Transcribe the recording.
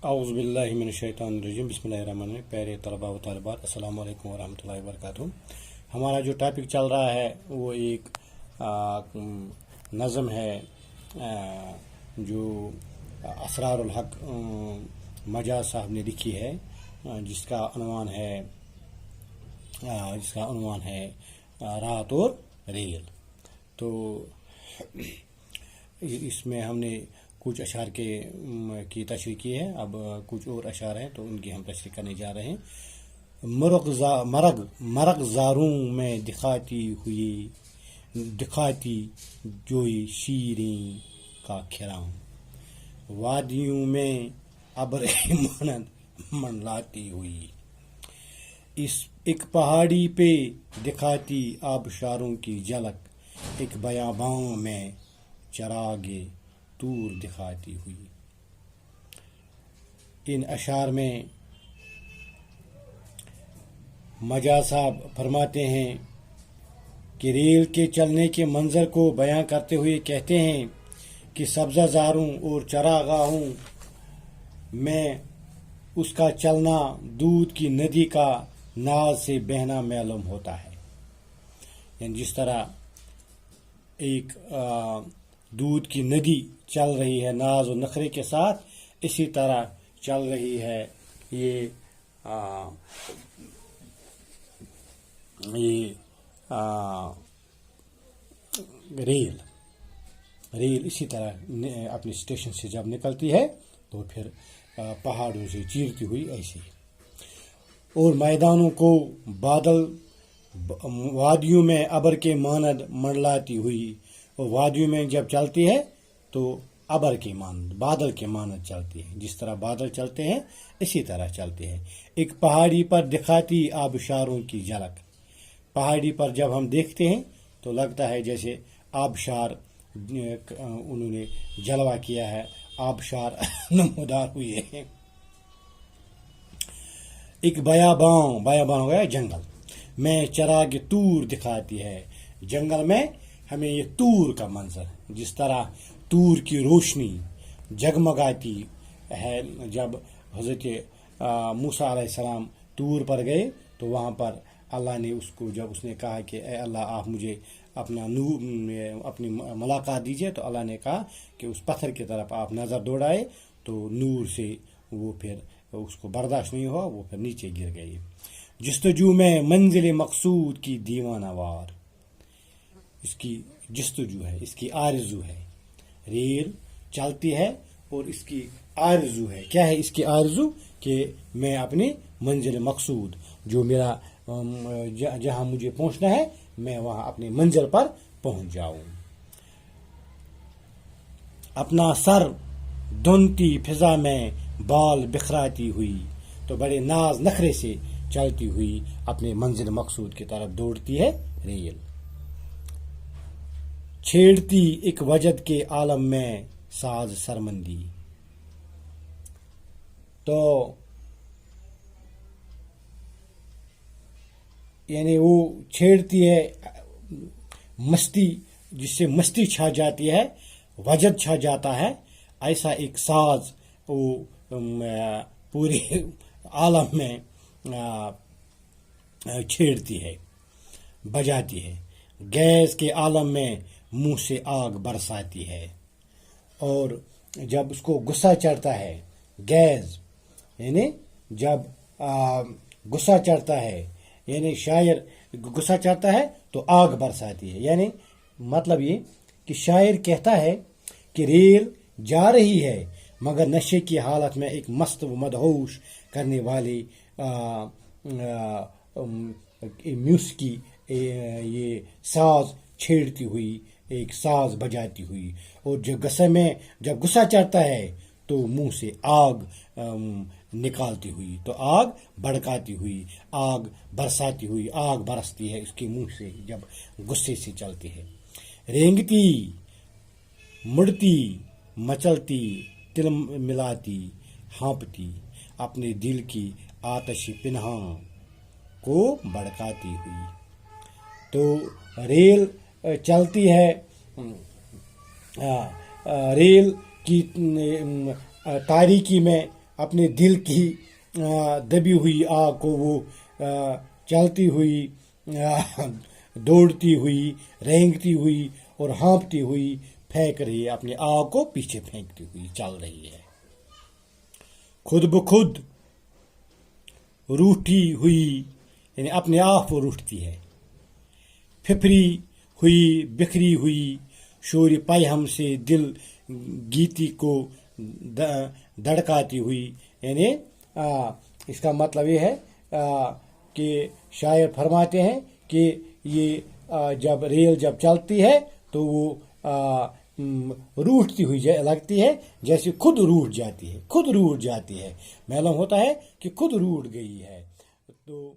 औज़ुबिल्लाहिमिनश्शैतानिर्रजीम बिस्मिल्लाहिर्रहमानिर्रहीम। प्यारे तलबा व तालिबात, अस्सलाम वालेकुम व रहमतुल्लाहि व बरकातुहू। हमारा जो टॉपिक चल रहा है वो एक नज़म है जो असरारुल हक मजाज साहब ने लिखी है, जिसका उन्वान है रात और रेल। तो इसमें हमने कुछ अशार की तशरीह की है, अब कुछ और अशार हैं तो उनकी हम तशरीह करने जा रहे हैं। मरग ज़ारूं में दिखाती जोई शीरें का खिरां, वादियों में अब्र मानद मंडलाती हुई, इस एक पहाड़ी पे दिखाती आबशारों की झलक, एक बयाबां में चरागे दूर दिखाती हुई। इन अशार में मजाज साहब फरमाते हैं कि रेल के चलने के मंजर को बयां करते हुए कहते हैं कि सब्ज़ाज़ारों और चरागाहों में उसका चलना दूध की नदी का नाज से बहना मालूम होता है। यानी जिस तरह एक दूध की नदी चल रही है नाज और नखरे के साथ, इसी तरह चल रही है ये रेल इसी तरह अपने स्टेशन से जब निकलती है तो फिर पहाड़ों से चीरती हुई ऐसे, और मैदानों को वादियों में अबर के मानद मंडलाती हुई, और वादियों में जब चलती है तो अबर के मानद बादल के मानद चलती है। जिस तरह बादल चलते हैं इसी तरह चलते हैं। एक पहाड़ी पर दिखाती आबशारों की झलक, पहाड़ी पर जब हम देखते हैं तो लगता है जैसे आबशार उन्होंने जलवा किया है, आबशार नमूदार हुए हैं। एक बयाबां हो गया जंगल में चराग तूर दिखाती है, जंगल में हमें ये तूर का मंजर, जिस तरह तूर की रोशनी जगमगाती है। जब हज़रत मूसा अलैहिस्सलाम तूर पर गए तो वहाँ पर अल्लाह ने उसको, जब उसने कहा कि ए अल्लाह आप मुझे अपना नूर अपनी मुलाकात दीजिए, तो अल्लाह ने कहा कि उस पत्थर की तरफ आप नज़र दौड़ाए तो नूर से वो फिर उसको बर्दाश्त नहीं हुआ, वो फिर नीचे गिर गई। जस्तजू में मंजिल मकसूद की दीवानावार, इसकी जस्तजू है, इसकी आरज़ू है। रेल चलती है और इसकी आरज़ू है। क्या है इसकी आरज़ू? कि मैं अपनी मंजिल मकसूद, जो मेरा जहाँ मुझे पहुँचना है, मैं वहाँ अपने मंजिल पर पहुँच जाऊँ। अपना सर धुनती फिजा में बाल बिखराती हुई, तो बड़े नाज नखरे से चलती हुई अपने मंजिल मकसूद की तरफ दौड़ती है रेल। छेड़ती एक वजद के आलम में साज सरमंदी, तो यानी वो छेड़ती है मस्ती, जिससे मस्ती छा जाती है, वजद छा जाता है, ऐसा एक साज वो पूरे आलम में छेड़ती है, बजाती है। गैस के आलम में मुंह से आग बरसाती है, और जब उसको गुस्सा चढ़ता है, गैस यानी जब गुस्सा चढ़ता है, यानी शायर गुस्सा चढ़ता है तो आग बरसाती है। यानी मतलब ये कि शायर कहता है कि रेल जा रही है मगर नशे की हालत में एक मस्त व मदहोश करने वाली म्यूसिकी ये साज छेड़ती हुई, एक साज बजाती हुई, और जब गुस्सा चढ़ता है तो मुंह से आग निकालती हुई, तो आग भड़काती हुई, आग बरसाती हुई, आग बरसती है उसके मुंह से जब गुस्से से चलती है। रेंगती मुड़ती मचलती तिल मिलाती हाँपती, अपने दिल की आतशी पिन्हा को भड़काती हुई। तो रेल चलती है, रेल की तारीकी में اپنے دل کی دبی ہوئی آگ کو وہ چلتی ہوئی دوڑتی ہوئی رینگتی ہوئی اور ہانپتی ہوئی پھینک رہی ہے، اپنی آگ کو پیچھے پھینکتی ہوئی چل رہی ہے۔ خود بخود روٹھی ہوئی یعنی اپنے آپ وہ روٹھتی ہے، پھپھری ہوئی بکھری ہوئی شور پیہم سے دل گیتی کو دھڑکاتی ہوئی، یعنی اس کا مطلب یہ ہے کہ شاعر فرماتے ہیں کہ یہ جب ریل جب چلتی ہے تو وہ روٹتی ہوئی لگتی ہے، جیسے خود روٹ جاتی ہے، خود روٹ جاتی ہے، معلوم ہوتا ہے کہ خود روٹ گئی ہے۔ تو